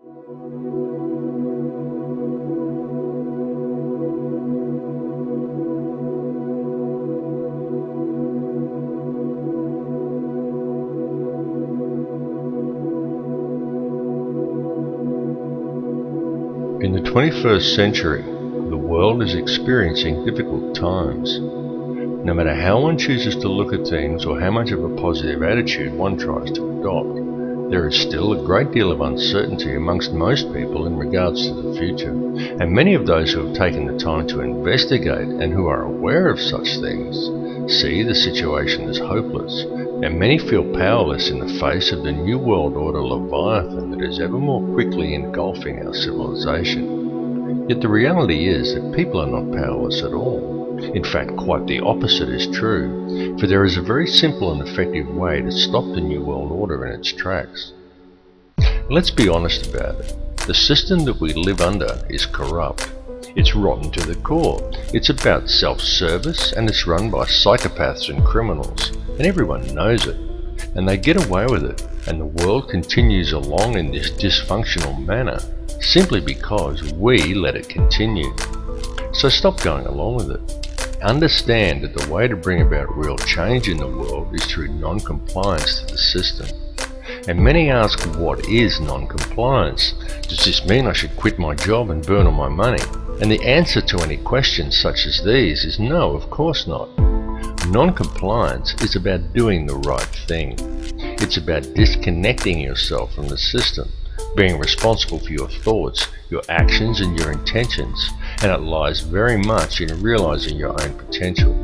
In the 21st century, the world is experiencing difficult times. No matter how one chooses to look at things or how much of a positive attitude one tries to adopt, there is still a great deal of uncertainty amongst most people in regards to the future, and many of those who have taken the time to investigate and who are aware of such things see the situation as hopeless, and many feel powerless in the face of the New World Order Leviathan that is ever more quickly engulfing our civilization. Yet the reality is that people are not powerless at all. In fact, quite the opposite is true, for there is a very simple and effective way to stop the New World Order in its tracks. Let's be honest about it. The system that we live under is corrupt. It's rotten to the core. It's about self-service, and it's run by psychopaths and criminals, and everyone knows it. And they get away with it, and the world continues along in this dysfunctional manner, simply because we let it continue. So stop going along with it. Understand that the way to bring about real change in the world is through non-compliance to the system. And many ask, what is non-compliance? Does this mean I should quit my job and burn all my money? And the answer to any questions such as these is no, of course not. Non-compliance is about doing the right thing. It's about disconnecting yourself from the system, being responsible for your thoughts, your actions and your intentions, and it lies very much in realizing your own potential.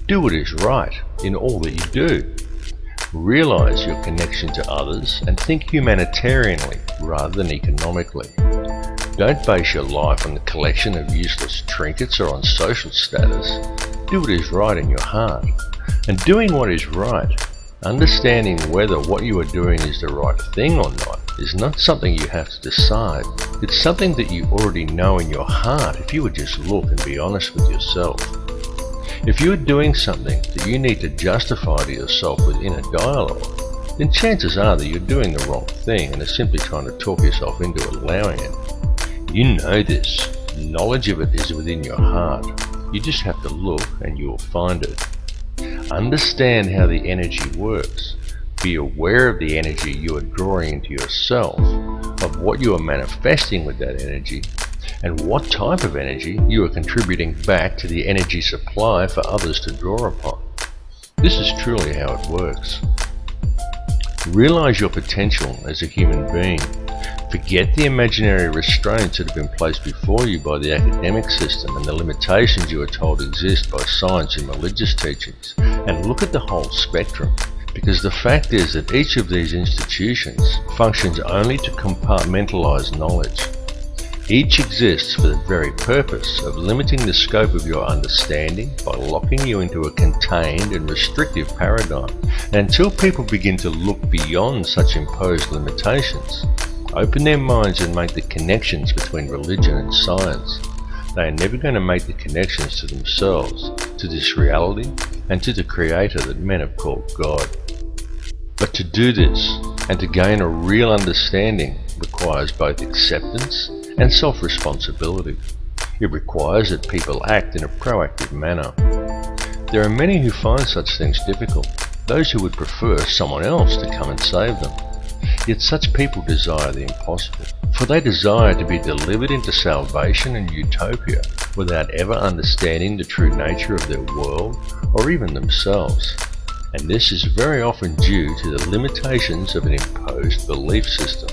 Do what is right in all that you do. Realize your connection to others and think humanitarianly rather than economically. Don't base your life on the collection of useless trinkets or on social status. Do what is right in your heart. And doing what is right, understanding whether what you are doing is the right thing or not, is not something you have to decide. It's something that you already know in your heart if you would just look and be honest with yourself. If you are doing something that you need to justify to yourself with inner dialogue, then chances are that you're doing the wrong thing and are simply trying to talk yourself into allowing it. You know this. Knowledge of it is within your heart. You just have to look and you will find it. Understand how the energy works. Be aware of the energy you are drawing into yourself, of what you are manifesting with that energy, and what type of energy you are contributing back to the energy supply for others to draw upon. This is truly how it works. Realize your potential as a human being. Forget the imaginary restraints that have been placed before you by the academic system and the limitations you are told exist by science and religious teachings, and look at the whole spectrum. Because the fact is that each of these institutions functions only to compartmentalize knowledge. Each exists for the very purpose of limiting the scope of your understanding by locking you into a contained and restrictive paradigm. And until people begin to look beyond such imposed limitations, open their minds and make the connections between religion and science, they are never going to make the connections to themselves, to this reality, and to the Creator that men have called God. But to do this, and to gain a real understanding, requires both acceptance and self-responsibility. It requires that people act in a proactive manner. There are many who find such things difficult, those who would prefer someone else to come and save them. Yet such people desire the impossible, for they desire to be delivered into salvation and utopia without ever understanding the true nature of their world or even themselves. And this is very often due to the limitations of an imposed belief system.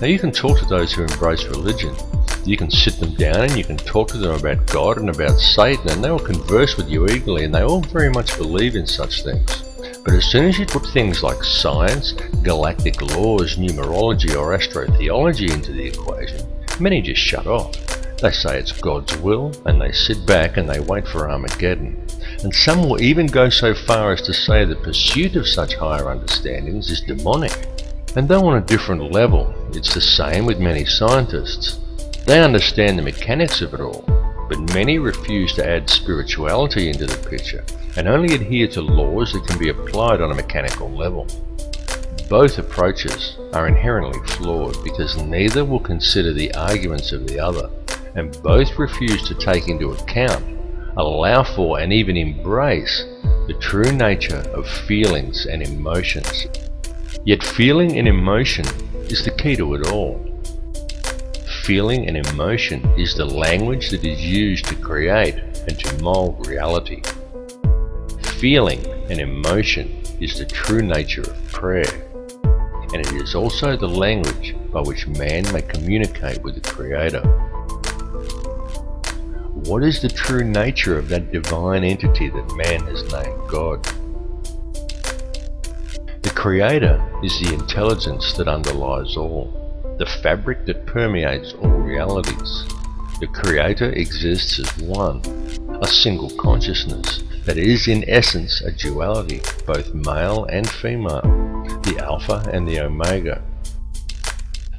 Now you can talk to those who embrace religion. You can sit them down and you can talk to them about God and about Satan, and they will converse with you eagerly, and they all very much believe in such things. But as soon as you put things like science, galactic laws, numerology or astrotheology into the equation, many just shut off. They say it's God's will, and they sit back and they wait for Armageddon. And some will even go so far as to say the pursuit of such higher understandings is demonic. And though on a different level, it's the same with many scientists. They understand the mechanics of it all, but many refuse to add spirituality into the picture and only adhere to laws that can be applied on a mechanical level. Both approaches are inherently flawed because neither will consider the arguments of the other, and both refuse to take into account, allow for, and even embrace the true nature of feelings and emotions. Yet feeling and emotion is the key to it all. Feeling and emotion is the language that is used to create and to mold reality. Feeling and emotion is the true nature of prayer, and it is also the language by which man may communicate with the Creator. What is the true nature of that divine entity that man has named God? The Creator is the intelligence that underlies all, the fabric that permeates all realities. The Creator exists as one, a single consciousness that is in essence a duality, both male and female, the Alpha and the Omega.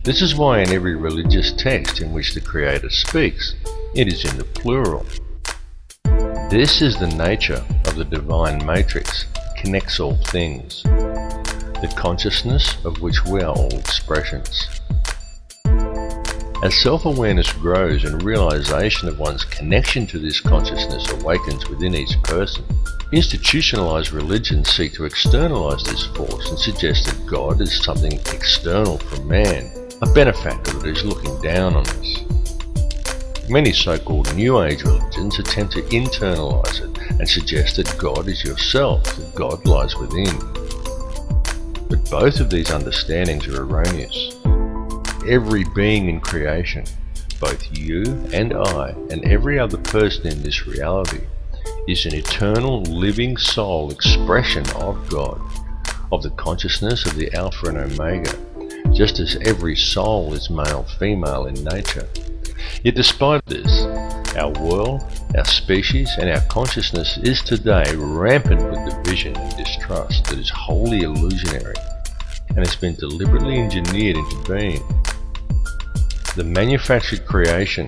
This is why in every religious text in which the Creator speaks, it is in the plural. This is the nature of the divine matrix, connects all things, the consciousness of which we are all expressions. As self-awareness grows and realization of one's connection to this consciousness awakens within each person, institutionalized religions seek to externalize this force and suggest that God is something external from man, a benefactor that is looking down on us. Many so-called New Age religions attempt to internalize it and suggest that God is yourself, that God lies within. But both of these understandings are erroneous. Every being in creation, both you and I and every other person in this reality, is an eternal living soul expression of God, of the consciousness of the Alpha and Omega, just as every soul is male-female in nature. Yet despite this, our world, our species and our consciousness is today rampant with division and distrust that is wholly illusionary and has been deliberately engineered into being. The manufactured creation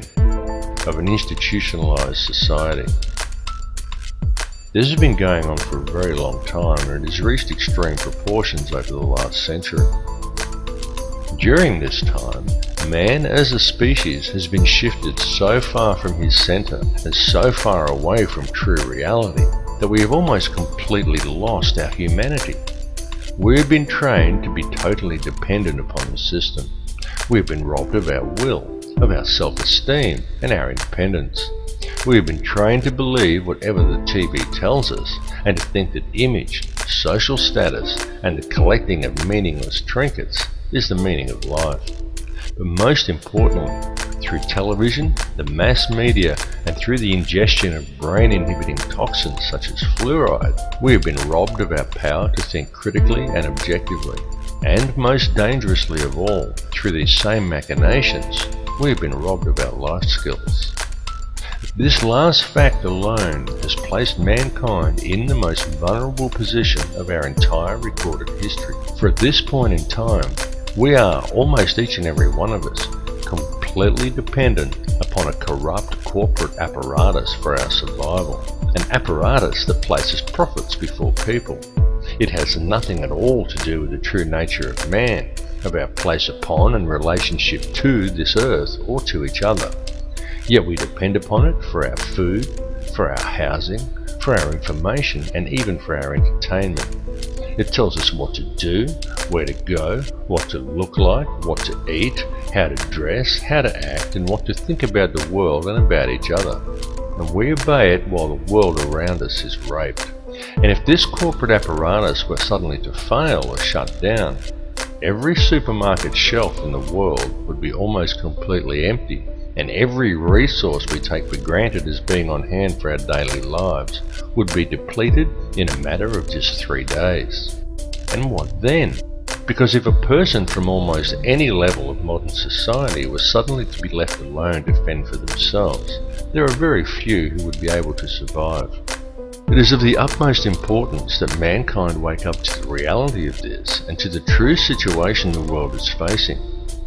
of an institutionalized society. This has been going on for a very long time, and it has reached extreme proportions over the last century. During this time, man as a species has been shifted so far from his center and so far away from true reality that we have almost completely lost our humanity. We have been trained to be totally dependent upon the system. We have been robbed of our will, of our self-esteem and our independence. We have been trained to believe whatever the TV tells us and to think that image, social status and the collecting of meaningless trinkets is the meaning of life. But most importantly, through television, the mass media and through the ingestion of brain-inhibiting toxins such as fluoride, we have been robbed of our power to think critically and objectively. And most dangerously of all, through these same machinations, we have been robbed of our life skills. This last fact alone has placed mankind in the most vulnerable position of our entire recorded history. For at this point in time, we are, almost each and every one of us, completely dependent upon a corrupt corporate apparatus for our survival, an apparatus that places profits before people. It has nothing at all to do with the true nature of man, of our place upon and relationship to this earth or to each other. Yet we depend upon it for our food, for our housing, for our information, and even for our entertainment. It tells us what to do, where to go, what to look like, what to eat, how to dress, how to act, and what to think about the world and about each other. And we obey it while the world around us is raped. And if this corporate apparatus were suddenly to fail or shut down, every supermarket shelf in the world would be almost completely empty, and every resource we take for granted as being on hand for our daily lives would be depleted in a matter of just 3 days. And what then? Because if a person from almost any level of modern society was suddenly to be left alone to fend for themselves, there are very few who would be able to survive. It is of the utmost importance that mankind wake up to the reality of this and to the true situation the world is facing,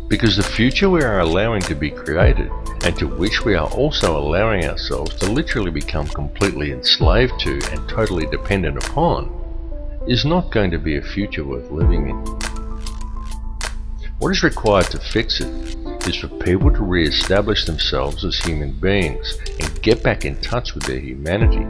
because the future we are allowing to be created, and to which we are also allowing ourselves to literally become completely enslaved to and totally dependent upon, is not going to be a future worth living in. What is required to fix it is for people to re-establish themselves as human beings and get back in touch with their humanity.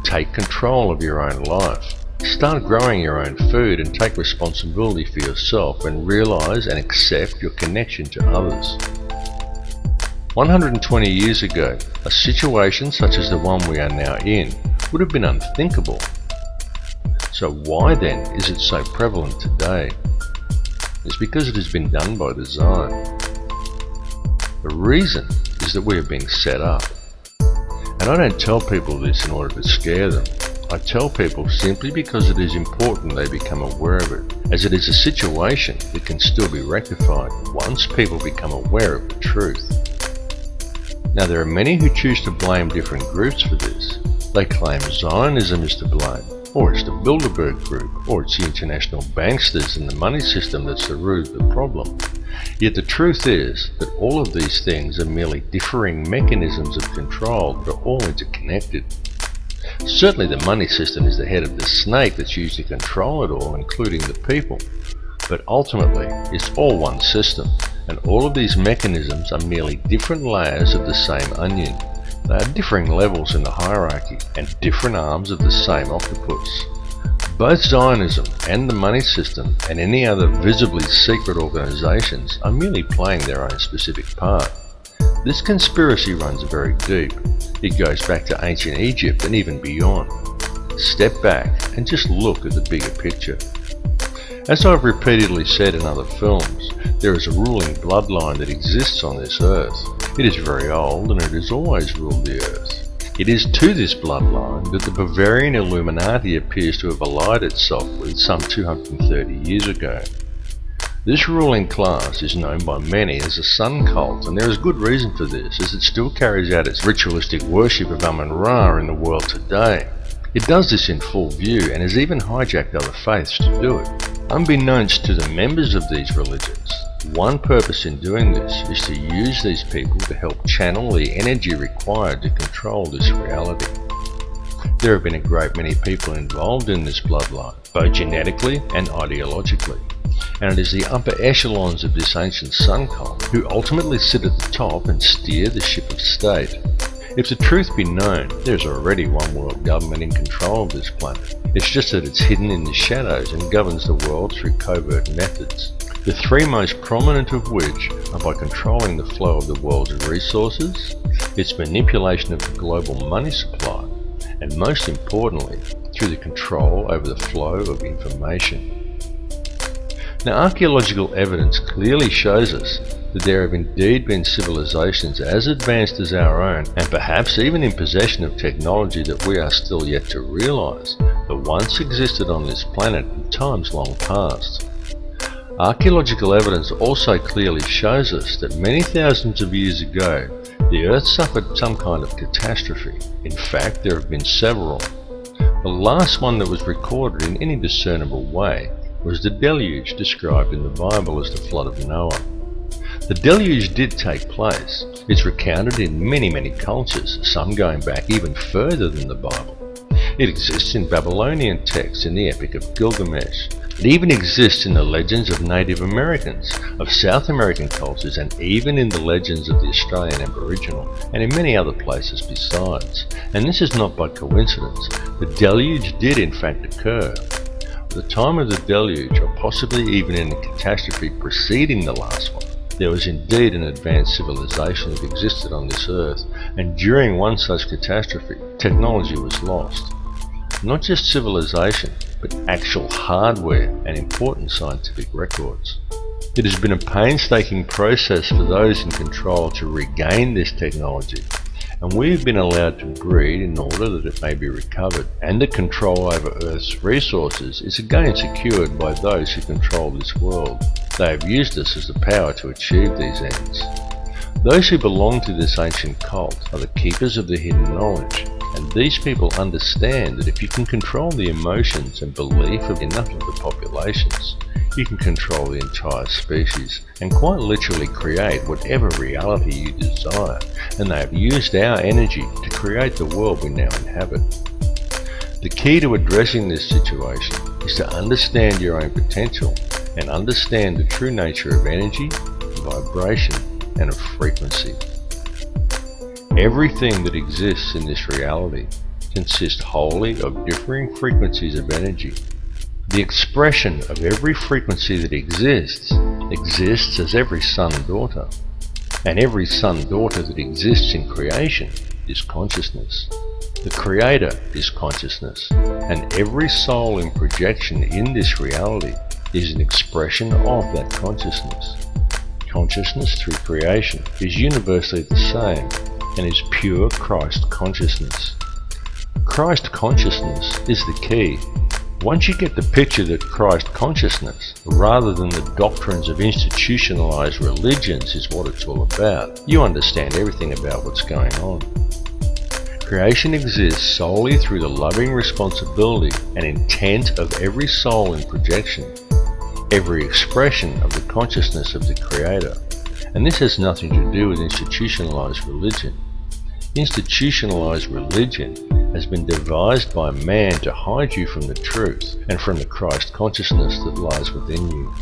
Take control of your own life. Start growing your own food and take responsibility for yourself and realize and accept your connection to others. 120 years ago, a situation such as the one we are now in would have been unthinkable. So why then is it so prevalent today? It's because it has been done by design. The reason is that we are being set up. And I don't tell people this in order to scare them. I tell people simply because it is important they become aware of it, as it is a situation that can still be rectified once people become aware of the truth. Now there are many who choose to blame different groups for this. They claim Zionism is to blame, or it's the Bilderberg Group, or it's the international banksters and the money system that's the root of the problem. Yet the truth is that all of these things are merely differing mechanisms of control that are all interconnected. Certainly the money system is the head of the snake that's used to control it all, including the people. But ultimately, it's all one system, and all of these mechanisms are merely different layers of the same onion. They are differing levels in the hierarchy, and different arms of the same octopus. Both Zionism and the money system and any other visibly secret organizations are merely playing their own specific part. This conspiracy runs very deep. It goes back to ancient Egypt and even beyond. Step back and just look at the bigger picture. As I've repeatedly said in other films, there is a ruling bloodline that exists on this earth. It is very old and it has always ruled the earth. It is to this bloodline that the Bavarian Illuminati appears to have allied itself with some 230 years ago. This ruling class is known by many as the Sun Cult, and there is good reason for this, as it still carries out its ritualistic worship of Amun-Ra in the world today. It does this in full view and has even hijacked other faiths to do it. Unbeknownst to the members of these religions, one purpose in doing this is to use these people to help channel the energy required to control this reality. There have been a great many people involved in this bloodline, both genetically and ideologically. And it is the upper echelons of this ancient sun cult who ultimately sit at the top and steer the ship of state. If the truth be known, there's already one world government in control of this planet. It's just that it's hidden in the shadows and governs the world through covert methods. The three most prominent of which are by controlling the flow of the world's resources, its manipulation of the global money supply, and most importantly, through the control over the flow of information. Now, archaeological evidence clearly shows us that there have indeed been civilizations as advanced as our own, and perhaps even in possession of technology that we are still yet to realize, that once existed on this planet in times long past. Archaeological evidence also clearly shows us that many thousands of years ago, the Earth suffered some kind of catastrophe. In fact, there have been several. The last one that was recorded in any discernible way was the deluge described in the Bible as the flood of Noah. The deluge did take place. It's recounted in many cultures, some going back even further than the Bible. It exists in Babylonian texts in the Epic of Gilgamesh. It even exists in the legends of Native Americans, of South American cultures, and even in the legends of the Australian Aboriginal, and in many other places besides. And this is not by coincidence. The deluge did in fact occur. At the time of the deluge, or possibly even in the catastrophe preceding the last one, there was indeed an advanced civilization that existed on this earth, and during one such catastrophe, technology was lost. Not just civilization, but actual hardware and important scientific records. It has been a painstaking process for those in control to regain this technology, and we have been allowed to breed in order that it may be recovered, and the control over Earth's resources is again secured by those who control this world. They have used us as the power to achieve these ends. Those who belong to this ancient cult are the keepers of the hidden knowledge, and these people understand that if you can control the emotions and belief of enough of the populations, you can control the entire species and quite literally create whatever reality you desire, and they have used our energy to create the world we now inhabit. The key to addressing this situation is to understand your own potential and understand the true nature of energy, vibration, and of frequency. Everything that exists in this reality consists wholly of differing frequencies of energy. The expression of every frequency that exists as every son and daughter, and every son and daughter that exists in creation is consciousness. The Creator is consciousness, and every soul in projection in this reality is an expression of that consciousness. Consciousness through creation is universally the same and is pure Christ consciousness. Christ consciousness is the key. Once you get the picture that Christ consciousness, rather than the doctrines of institutionalized religions, is what it's all about, you understand everything about what's going on. Creation exists solely through the loving responsibility and intent of every soul in projection, every expression of the consciousness of the Creator. And this has nothing to do with institutionalized religion. Institutionalized religion has been devised by man to hide you from the truth and from the Christ consciousness that lies within you.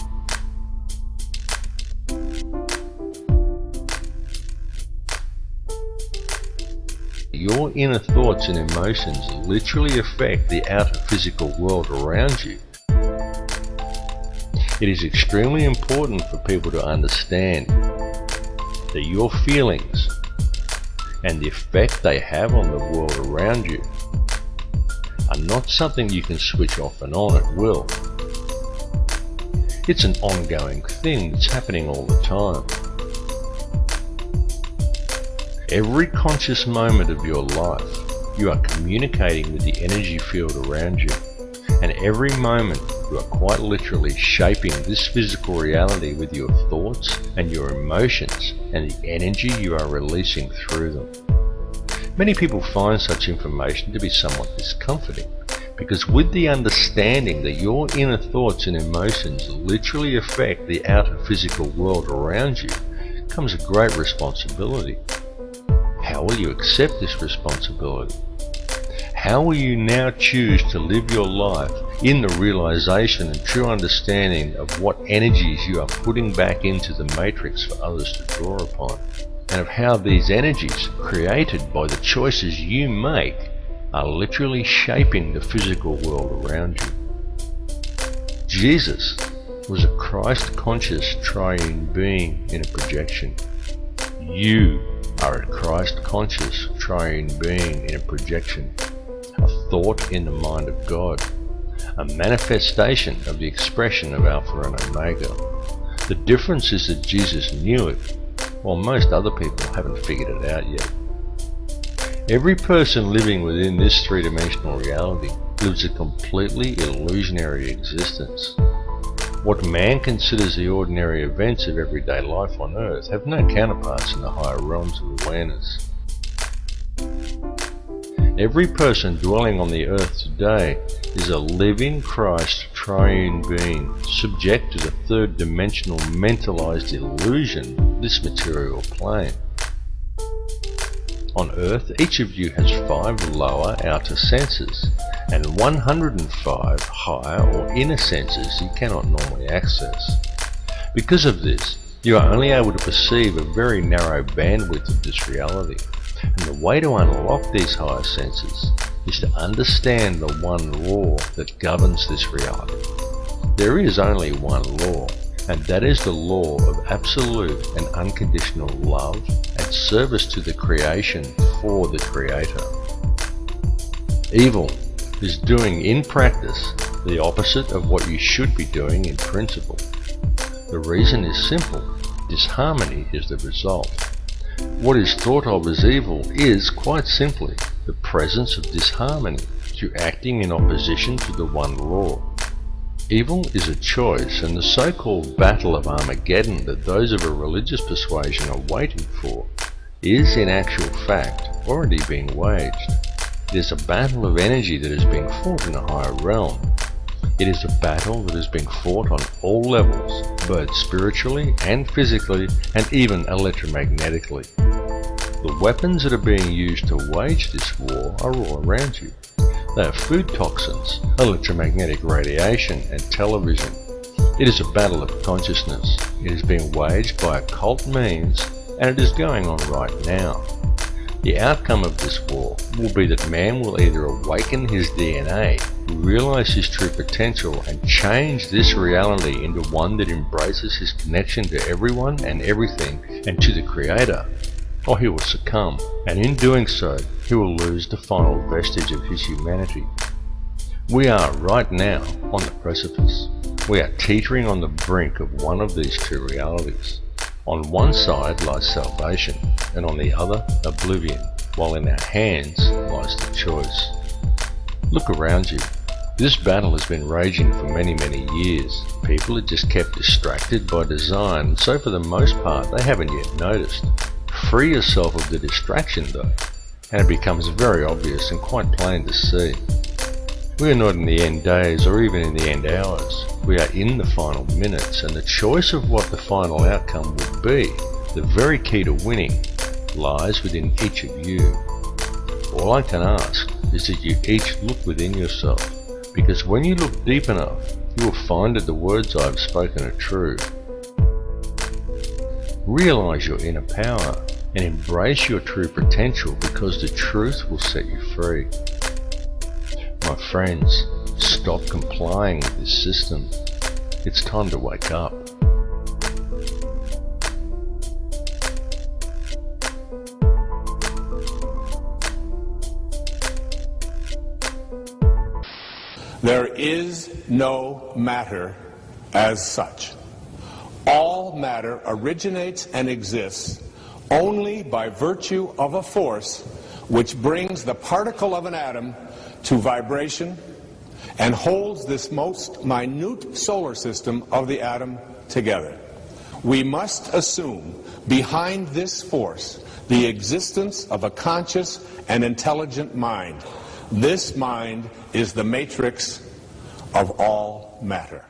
Your inner thoughts and emotions literally affect the outer physical world around you. It is extremely important for people to understand that your feelings and the effect they have on the world around you are not something you can switch off and on at will. It's an ongoing thing that's happening all the time. Every conscious moment of your life, you are communicating with the energy field around you, and every moment you are quite literally shaping this physical reality with your thoughts and your emotions and the energy you are releasing through them. Many people find such information to be somewhat discomforting, because with the understanding that your inner thoughts and emotions literally affect the outer physical world around you comes a great responsibility. How will you accept this responsibility? How will you now choose to live your life in the realization and true understanding of what energies you are putting back into the matrix for others to draw upon, and of how these energies, created by the choices you make, are literally shaping the physical world around you? Jesus was a Christ-conscious triune being in a projection. You are a Christ-conscious triune being in a projection, a thought in the mind of God, a manifestation of the expression of Alpha and Omega. The difference is that Jesus knew it, while most other people haven't figured it out yet. Every person living within this three-dimensional reality lives a completely illusionary existence. What man considers the ordinary events of everyday life on Earth have no counterparts in the higher realms of awareness. Every person dwelling on the Earth today is a living Christ triune being, subject to the third-dimensional mentalized illusion of this material plane. On Earth, each of you has 5 lower outer senses and 105 higher or inner senses you cannot normally access. Because of this, you are only able to perceive a very narrow bandwidth of this reality, and the way to unlock these higher senses is to understand the one law that governs this reality. There is only one law, and that is the law of absolute and unconditional love and service to the creation for the Creator. Evil is doing in practice the opposite of what you should be doing in principle. The reason is simple: disharmony is the result. What is thought of as evil is, quite simply, the presence of disharmony through acting in opposition to the one law. Evil is a choice, and the so-called Battle of Armageddon that those of a religious persuasion are waiting for is, in actual fact, already being waged. It is a battle of energy that is being fought in a higher realm. It is a battle that is being fought on all levels, both spiritually and physically, and even electromagnetically. The weapons that are being used to wage this war are all around you. They are food toxins, electromagnetic radiation, and television. It is a battle of consciousness. It is being waged by occult means, and it is going on right now. The outcome of this war will be that man will either awaken his DNA, realize his true potential, and change this reality into one that embraces his connection to everyone and everything and to the Creator, or he will succumb, and in doing so, he will lose the final vestige of his humanity. We are right now on the precipice. We are teetering on the brink of one of these two realities. On one side lies salvation, and on the other, oblivion, while in our hands lies the choice. Look around you. This battle has been raging for many, many years. People are just kept distracted by design, so for the most part they haven't yet noticed. Free yourself of the distraction though, and it becomes very obvious and quite plain to see. We are not in the end days or even in the end hours. We are in the final minutes, and the choice of what the final outcome will be, the very key to winning, lies within each of you. All I can ask is that you each look within yourself, because when you look deep enough, you will find that the words I have spoken are true. Realize your inner power and embrace your true potential, because the truth will set you free. My friends, stop complying with this system. It's time to wake up. There is no matter as such. All matter originates and exists only by virtue of a force which brings the particle of an atom to vibration and holds this most minute solar system of the atom together. We must assume behind this force the existence of a conscious and intelligent mind. This mind is the matrix of all matter.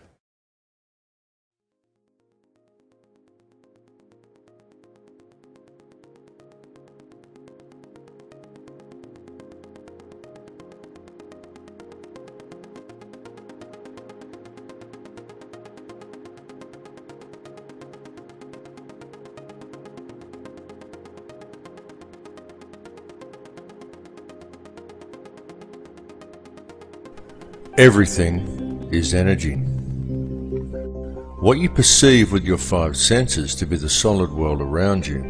Everything is energy. What you perceive with your five senses to be the solid world around you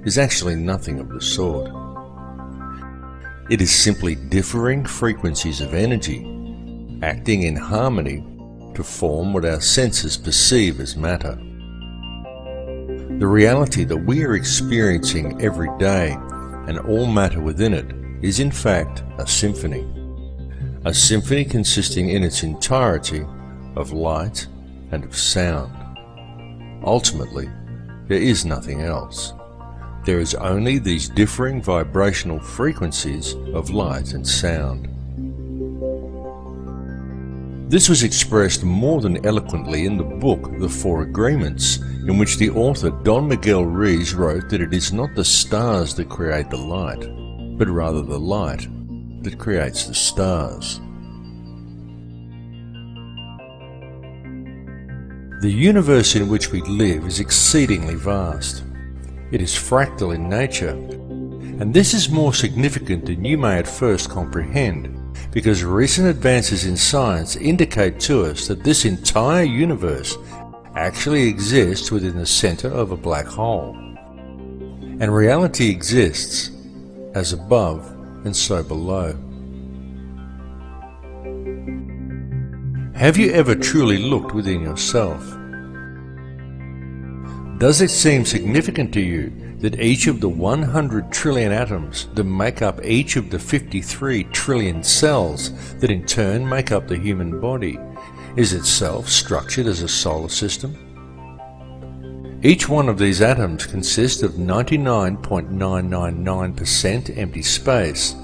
is actually nothing of the sort. It is simply differing frequencies of energy acting in harmony to form what our senses perceive as matter. The reality that we are experiencing every day and all matter within it is in fact a symphony. A symphony consisting in its entirety of light and of sound. Ultimately, there is nothing else. There is only these differing vibrational frequencies of light and sound. This was expressed more than eloquently in the book The Four Agreements, in which the author Don Miguel Ruiz wrote that it is not the stars that create the light, but rather the light that creates the stars. The universe in which we live is exceedingly vast. It is fractal in nature, and this is more significant than you may at first comprehend, because recent advances in science indicate to us that this entire universe actually exists within the center of a black hole. And reality exists as above and so below. Have you ever truly looked within yourself? Does it seem significant to you that each of the 100 trillion atoms that make up each of the 53 trillion cells that in turn make up the human body is itself structured as a solar system? Each one of these atoms consists of 99.999% empty space,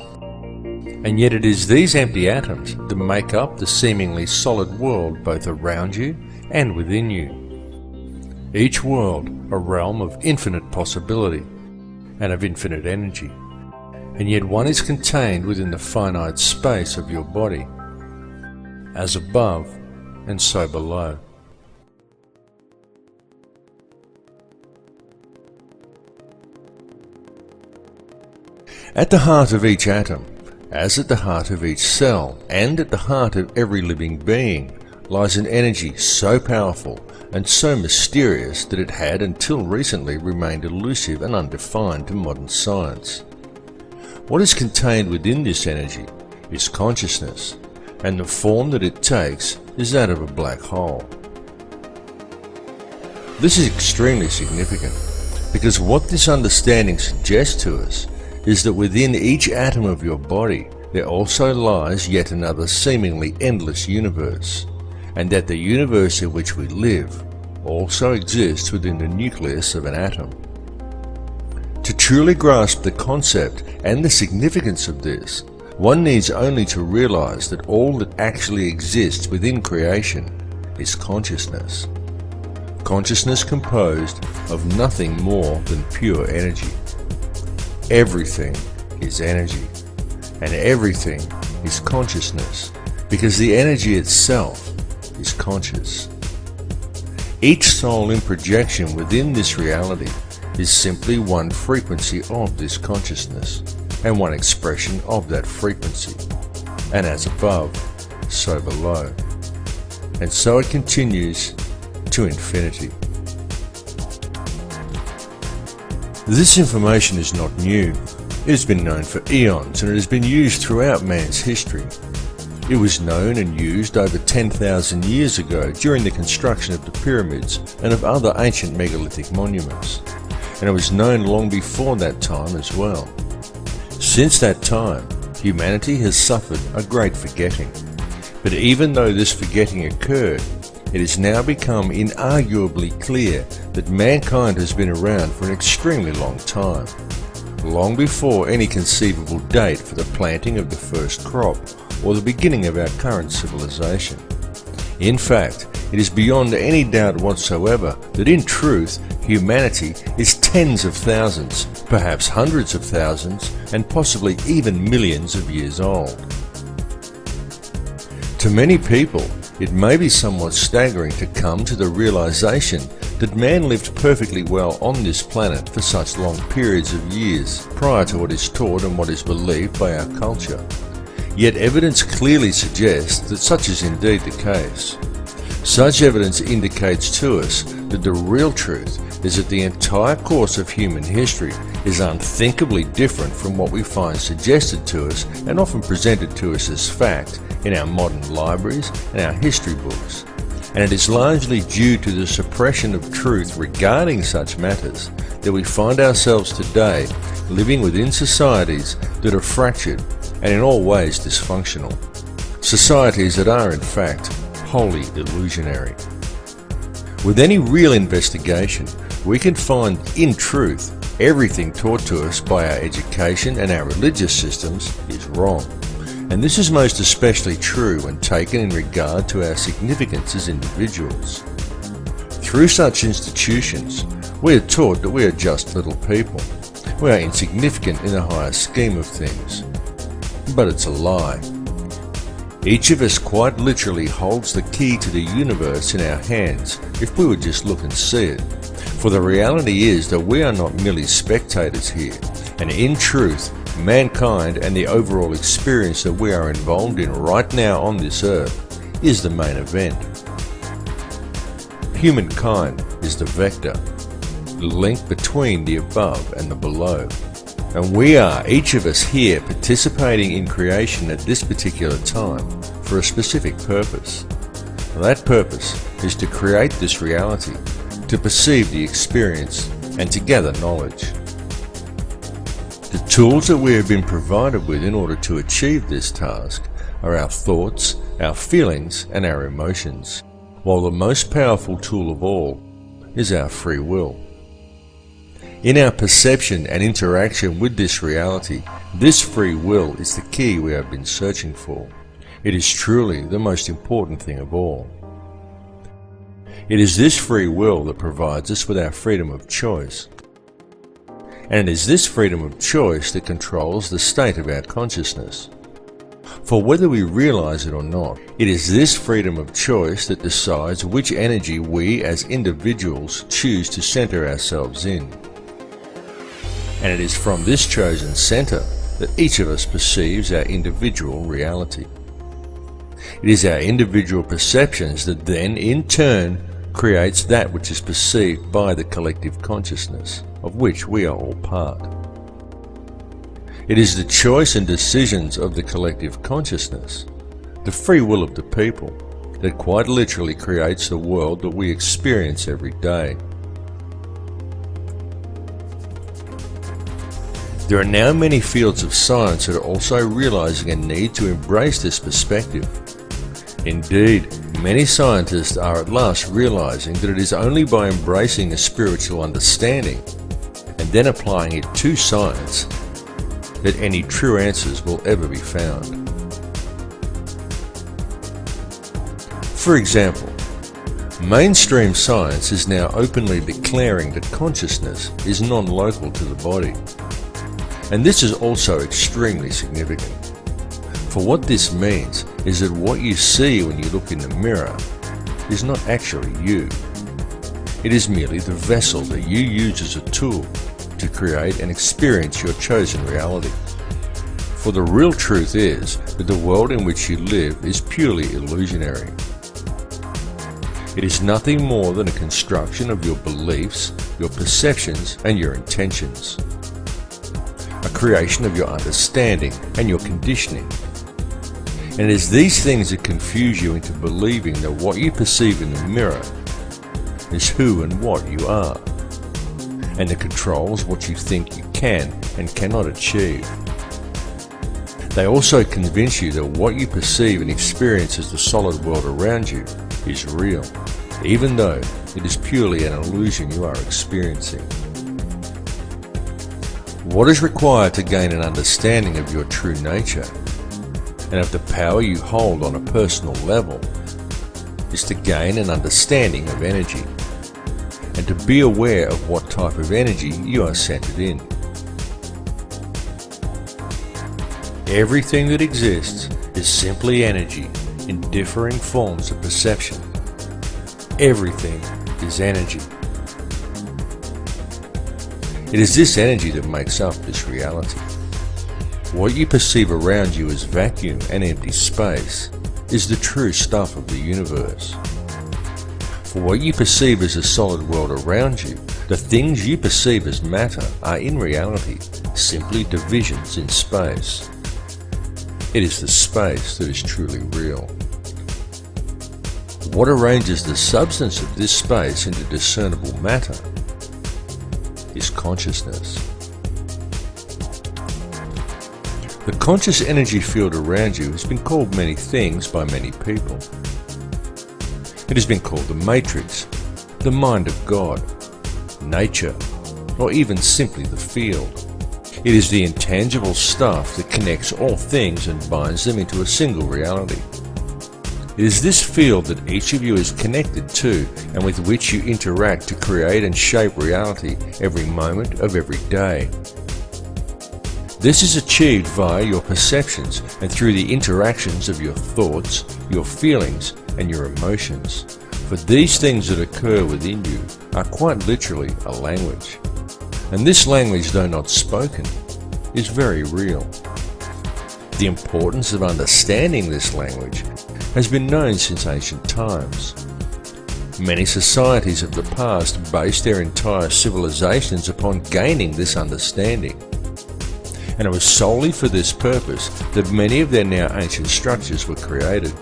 and yet it is these empty atoms that make up the seemingly solid world both around you and within you. Each world a realm of infinite possibility and of infinite energy, and yet one is contained within the finite space of your body, as above and so below. At the heart of each atom, as at the heart of each cell, and at the heart of every living being, lies an energy so powerful and so mysterious that it had until recently remained elusive and undefined to modern science. What is contained within this energy is consciousness, and the form that it takes is that of a black hole. This is extremely significant, because what this understanding suggests to us is that within each atom of your body there also lies yet another seemingly endless universe, and that the universe in which we live also exists within the nucleus of an atom. To truly grasp the concept and the significance of this, one needs only to realize that all that actually exists within creation is consciousness. Consciousness composed of nothing more than pure energy. Everything is energy, and everything is consciousness, because the energy itself is conscious. Each soul in projection within this reality is simply one frequency of this consciousness, and one expression of that frequency, and as above, so below. And so it continues to infinity. This information is not new. It has been known for eons, and it has been used throughout man's history. It was known and used over 10,000 years ago during the construction of the pyramids and of other ancient megalithic monuments, and it was known long before that time as well. Since that time, humanity has suffered a great forgetting, but even though this forgetting occurred, it has now become inarguably clear that mankind has been around for an extremely long time, long before any conceivable date for the planting of the first crop or the beginning of our current civilization. In fact, it is beyond any doubt whatsoever that in truth, humanity is tens of thousands, perhaps hundreds of thousands, and possibly even millions of years old. To many people, it may be somewhat staggering to come to the realization that man lived perfectly well on this planet for such long periods of years prior to what is taught and what is believed by our culture. Yet evidence clearly suggests that such is indeed the case. Such evidence indicates to us that the real truth is that the entire course of human history is unthinkably different from what we find suggested to us and often presented to us as fact in our modern libraries and our history books. And it is largely due to the suppression of truth regarding such matters that we find ourselves today living within societies that are fractured and in all ways dysfunctional. Societies that are in fact wholly illusionary. With any real investigation, we can find in truth everything taught to us by our education and our religious systems is wrong. And this is most especially true when taken in regard to our significance as individuals. Through such institutions, we are taught that we are just little people. We are insignificant in the higher scheme of things. But it's a lie. Each of us quite literally holds the key to the universe in our hands if we would just look and see it. For the reality is that we are not merely spectators here, and in truth, mankind and the overall experience that we are involved in right now on this earth is the main event. Humankind is the vector, the link between the above and the below. And we are, each of us here, participating in creation at this particular time for a specific purpose. And that purpose is to create this reality, to perceive the experience, and to gather knowledge. The tools that we have been provided with in order to achieve this task are our thoughts, our feelings, and our emotions, while the most powerful tool of all is our free will. In our perception and interaction with this reality, this free will is the key we have been searching for. It is truly the most important thing of all. It is this free will that provides us with our freedom of choice. And it is this freedom of choice that controls the state of our consciousness. For whether we realize it or not, it is this freedom of choice that decides which energy we as individuals choose to center ourselves in. And it is from this chosen center that each of us perceives our individual reality. It is our individual perceptions that then, in turn, creates that which is perceived by the collective consciousness, of which we are all part. It is the choice and decisions of the collective consciousness, the free will of the people, that quite literally creates the world that we experience every day. There are now many fields of science that are also realizing a need to embrace this perspective. Indeed, many scientists are at last realizing that it is only by embracing a spiritual understanding and then applying it to science that any true answers will ever be found. For example, mainstream science is now openly declaring that consciousness is non-local to the body. And this is also extremely significant. For what this means is that what you see when you look in the mirror is not actually you. It is merely the vessel that you use as a tool to create and experience your chosen reality. For the real truth is that the world in which you live is purely illusionary. It is nothing more than a construction of your beliefs, your perceptions, and your intentions. A creation of your understanding and your conditioning. And it is these things that confuse you into believing that what you perceive in the mirror is who and what you are, and that controls what you think you can and cannot achieve. They also convince you that what you perceive and experience as the solid world around you is real, even though it is purely an illusion you are experiencing. What is required to gain an understanding of your true nature and of the power you hold on a personal level is to gain an understanding of energy and to be aware of what type of energy you are centered in. Everything that exists is simply energy in differing forms of perception. Everything is energy. It is this energy that makes up this reality. What you perceive around you as vacuum and empty space is the true stuff of the universe. For what you perceive as a solid world around you, the things you perceive as matter are in reality simply divisions in space. It is the space that is truly real. What arranges the substance of this space into discernible matter is consciousness. The conscious energy field around you has been called many things by many people. It has been called the matrix, the mind of God, nature, or even simply the field. It is the intangible stuff that connects all things and binds them into a single reality. It is this field that each of you is connected to and with which you interact to create and shape reality every moment of every day. This is achieved via your perceptions and through the interactions of your thoughts, your feelings, and your emotions. For these things that occur within you are quite literally a language. And this language, though not spoken, is very real. The importance of understanding this language has been known since ancient times. Many societies of the past based their entire civilizations upon gaining this understanding. And it was solely for this purpose that many of their now ancient structures were created.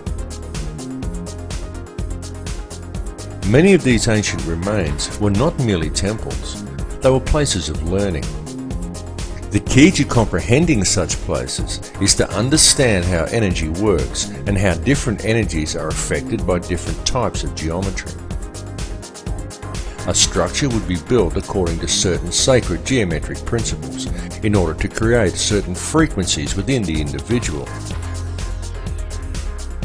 Many of these ancient remains were not merely temples, they were places of learning. The key to comprehending such places is to understand how energy works and how different energies are affected by different types of geometry. A structure would be built according to certain sacred geometric principles in order to create certain frequencies within the individual.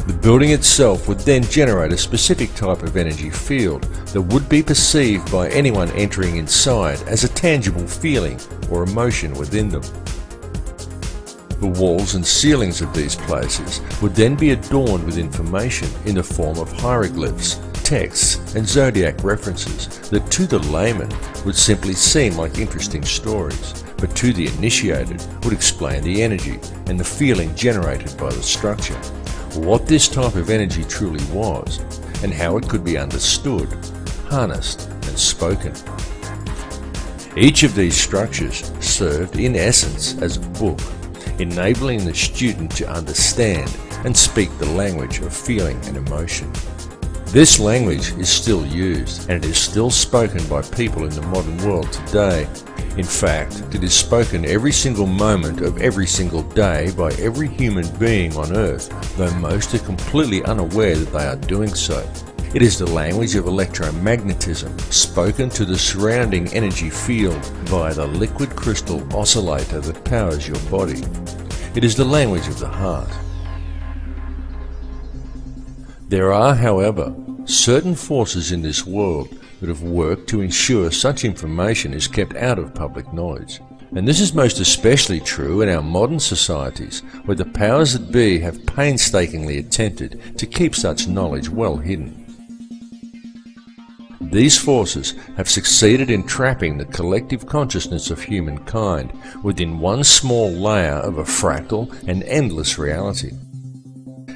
The building itself would then generate a specific type of energy field that would be perceived by anyone entering inside as a tangible feeling or emotion within them. The walls and ceilings of these places would then be adorned with information in the form of hieroglyphs, texts and zodiac references that to the layman would simply seem like interesting stories, but to the initiated would explain the energy and the feeling generated by the structure, what this type of energy truly was, and how it could be understood, harnessed, and spoken. Each of these structures served in essence as a book, enabling the student to understand and speak the language of feeling and emotion. This language is still used, and it is still spoken by people in the modern world today. In fact, it is spoken every single moment of every single day by every human being on earth, though most are completely unaware that they are doing so. It is the language of electromagnetism, spoken to the surrounding energy field via the liquid crystal oscillator that powers your body. It is the language of the heart. There are, however, certain forces in this world that have worked to ensure such information is kept out of public knowledge. And this is most especially true in our modern societies, where the powers that be have painstakingly attempted to keep such knowledge well hidden. These forces have succeeded in trapping the collective consciousness of humankind within one small layer of a fractal and endless reality.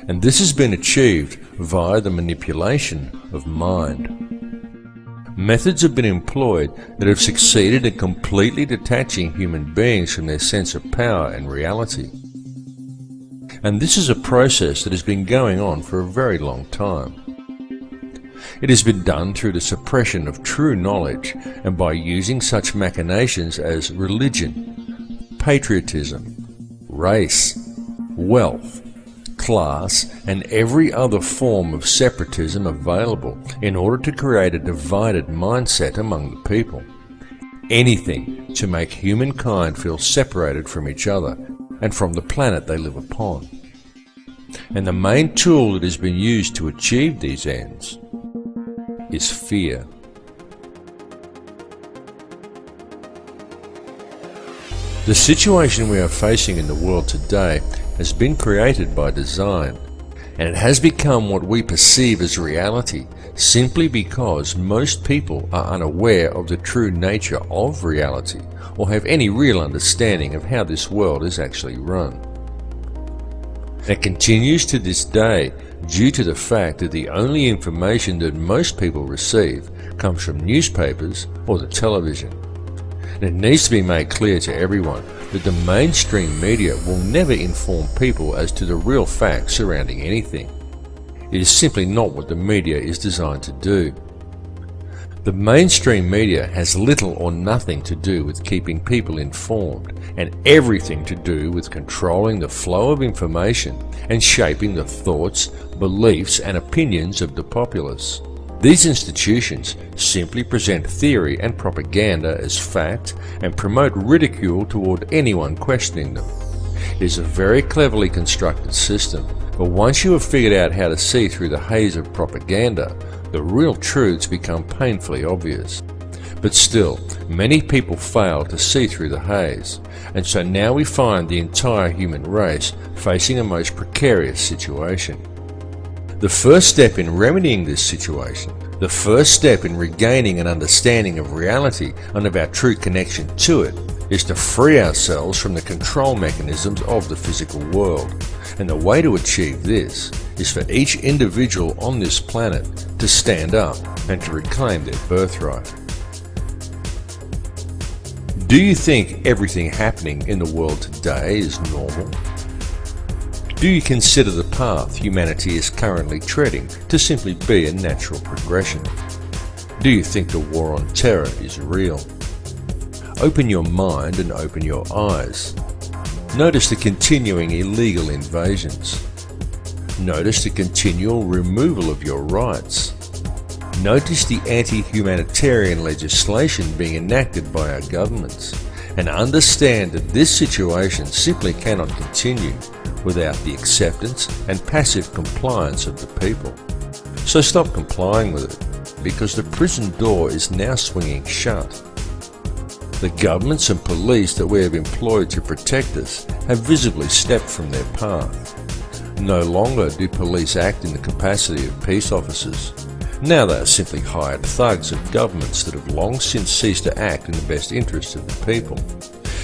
And this has been achieved via the manipulation of mind. Methods have been employed that have succeeded in completely detaching human beings from their sense of power and reality. And this is a process that has been going on for a very long time. It has been done through the suppression of true knowledge and by using such machinations as religion, patriotism, race, wealth, class, and every other form of separatism available in order to create a divided mindset among the people. Anything to make humankind feel separated from each other and from the planet they live upon. And the main tool that has been used to achieve these ends is fear. The situation we are facing in the world today has been created by design, and it has become what we perceive as reality simply because most people are unaware of the true nature of reality or have any real understanding of how this world is actually run. It continues to this day due to the fact that the only information that most people receive comes from newspapers or the television. And it needs to be made clear to everyone that the mainstream media will never inform people as to the real facts surrounding anything. It is simply not what the media is designed to do. The mainstream media has little or nothing to do with keeping people informed, and everything to do with controlling the flow of information and shaping the thoughts, beliefs, and opinions of the populace. These institutions simply present theory and propaganda as fact and promote ridicule toward anyone questioning them. It is a very cleverly constructed system, but once you have figured out how to see through the haze of propaganda, the real truths become painfully obvious. But still, many people fail to see through the haze, and so now we find the entire human race facing a most precarious situation. The first step in remedying this situation, the first step in regaining an understanding of reality and of our true connection to it, is to free ourselves from the control mechanisms of the physical world. And the way to achieve this is for each individual on this planet to stand up and to reclaim their birthright. Do you think everything happening in the world today is normal? Do you consider the path humanity is currently treading to simply be a natural progression? Do you think the war on terror is real? Open your mind and open your eyes. Notice the continuing illegal invasions. Notice the continual removal of your rights. Notice the anti-humanitarian legislation being enacted by our governments, and understand that this situation simply cannot continue without the acceptance and passive compliance of the people. So stop complying with it, because the prison door is now swinging shut. The governments and police that we have employed to protect us have visibly stepped from their path. No longer do police act in the capacity of peace officers. Now they are simply hired thugs of governments that have long since ceased to act in the best interests of the people.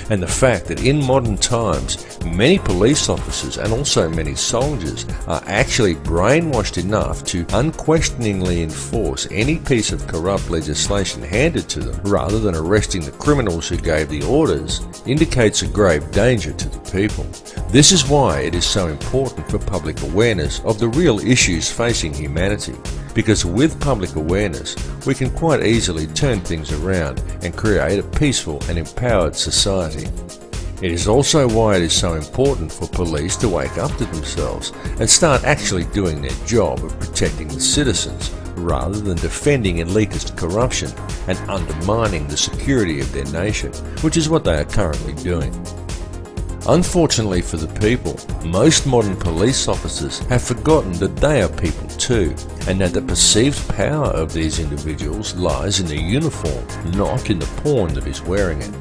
And the fact that in modern times many police officers and also many soldiers are actually brainwashed enough to unquestioningly enforce any piece of corrupt legislation handed to them rather than arresting the criminals who gave the orders indicates a grave danger to the people. This is why it is so important for public awareness of the real issues facing humanity, because with public awareness we can quite easily turn things around and create a peaceful and empowered society. It is also why it is so important for police to wake up to themselves and start actually doing their job of protecting the citizens rather than defending elitist corruption and undermining the security of their nation, which is what they are currently doing. Unfortunately for the people, most modern police officers have forgotten that they are people too, and that the perceived power of these individuals lies in the uniform, not in the pawn that is wearing it.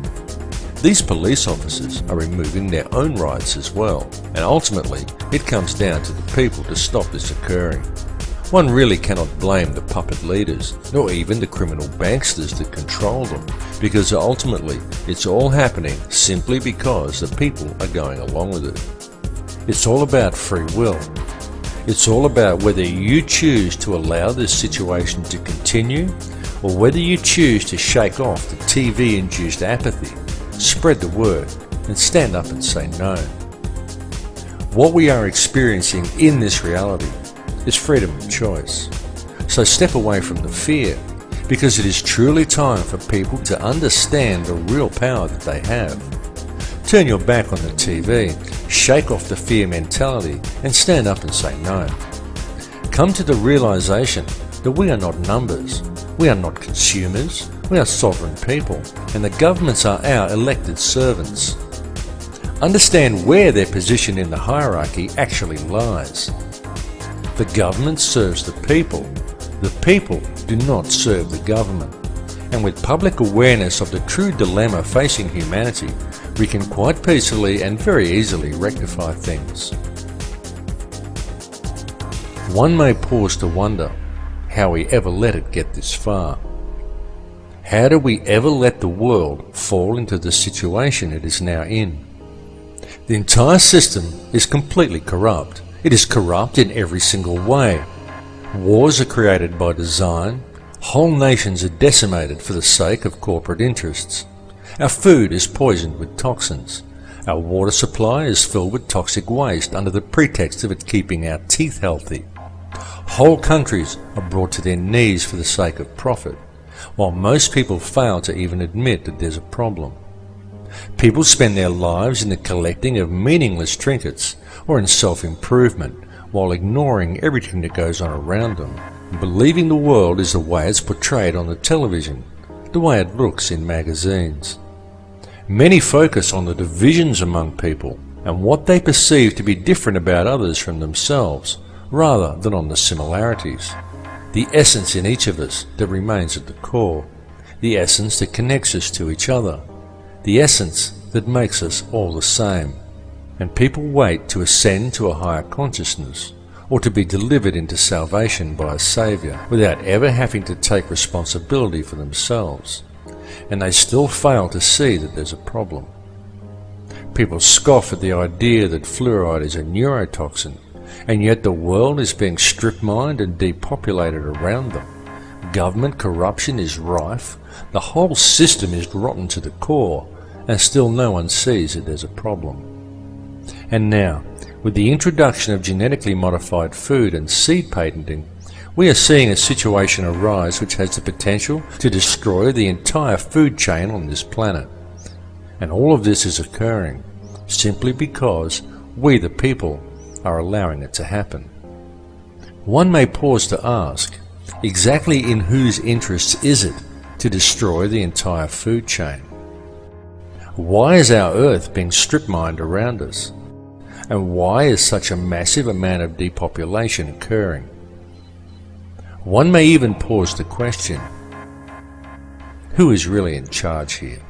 These police officers are removing their own rights as well, and ultimately it comes down to the people to stop this occurring. One really cannot blame the puppet leaders, nor even the criminal banksters that control them, because ultimately it's all happening simply because the people are going along with it. It's all about free will. It's all about whether you choose to allow this situation to continue, or whether you choose to shake off the TV-induced apathy, spread the word, and stand up and say no. What we are experiencing in this reality is freedom of choice. So step away from the fear, because it is truly time for people to understand the real power that they have. Turn your back on the TV, shake off the fear mentality, and stand up and say no. Come to the realization that we are not numbers, we are not consumers, we are sovereign people, and the governments are our elected servants. Understand where their position in the hierarchy actually lies. The government serves the people do not serve the government. And with public awareness of the true dilemma facing humanity, we can quite peacefully and very easily rectify things. One may pause to wonder how we ever let it get this far. How do we ever let the world fall into the situation it is now in? The entire system is completely corrupt. It is corrupt in every single way. Wars are created by design. Whole nations are decimated for the sake of corporate interests. Our food is poisoned with toxins. Our water supply is filled with toxic waste under the pretext of it keeping our teeth healthy. Whole countries are brought to their knees for the sake of profit, while most people fail to even admit that there's a problem. People spend their lives in the collecting of meaningless trinkets or in self-improvement, while ignoring everything that goes on around them, and believing the world is the way it's portrayed on the television, the way it looks in magazines. Many focus on the divisions among people and what they perceive to be different about others from themselves, rather than on the similarities. The essence in each of us that remains at the core, the essence that connects us to each other, the essence that makes us all the same. And people wait to ascend to a higher consciousness, or to be delivered into salvation by a Saviour, without ever having to take responsibility for themselves. And they still fail to see that there's a problem. People scoff at the idea that fluoride is a neurotoxin, and yet the world is being strip-mined and depopulated around them. Government corruption is rife, the whole system is rotten to the core, and still no one sees that there's a problem. And now, with the introduction of genetically modified food and seed patenting, we are seeing a situation arise which has the potential to destroy the entire food chain on this planet. And all of this is occurring simply because we the people are allowing it to happen. One may pause to ask, exactly in whose interests is it to destroy the entire food chain? Why is our Earth being strip-mined around us? And why is such a massive amount of depopulation occurring? One may even pause to question, who is really in charge here?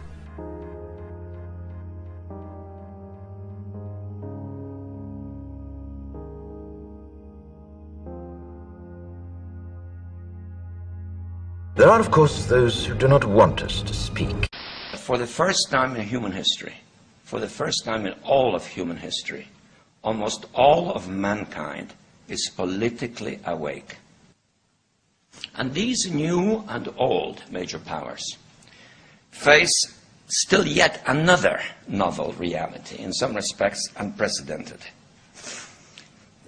There are, of course, those who do not want us to speak. For the first time in human history, for the first time in all of human history, almost all of mankind is politically awake. And these new and old major powers face still yet another novel reality, in some respects unprecedented.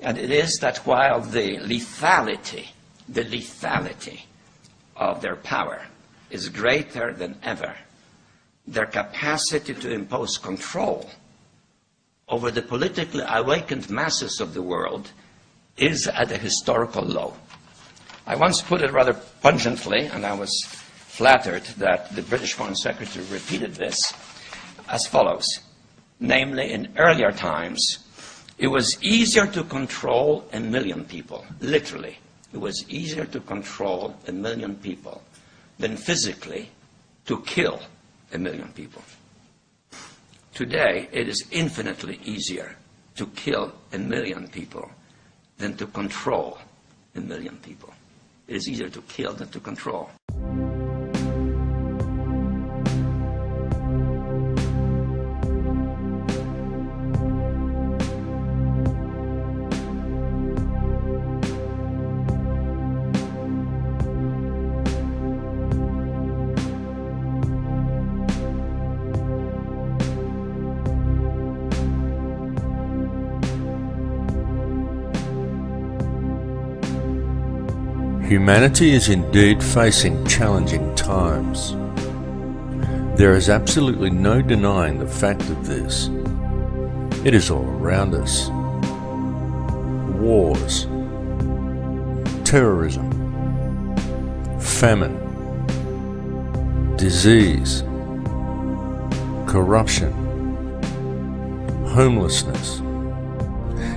And it is that while the lethality of their power is greater than ever, their capacity to impose control over the politically awakened masses of the world is at a historical low. I once put it rather pungently, and I was flattered that the British Foreign Secretary repeated this, as follows. Namely, in earlier times, it was easier to control 1 million people, literally. It was easier to control 1 million people than physically to kill 1 million people. Today, it is infinitely easier to kill 1 million people than to control 1 million people. It is easier to kill than to control. Humanity is indeed facing challenging times. There is absolutely no denying the fact of this. It is all around us. Wars, terrorism, famine, disease, corruption, homelessness,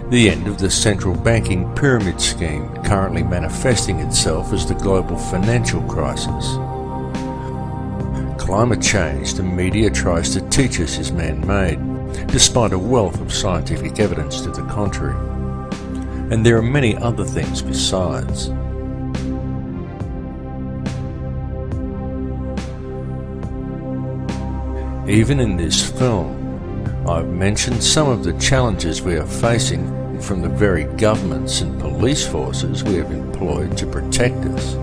the end of the central banking pyramid scheme currently manifesting itself as the global financial crisis. Climate change the media tries to teach us is man-made, despite a wealth of scientific evidence to the contrary. And there are many other things besides. Even in this film, I've mentioned some of the challenges we are facing from the very governments and police forces we have employed to protect us.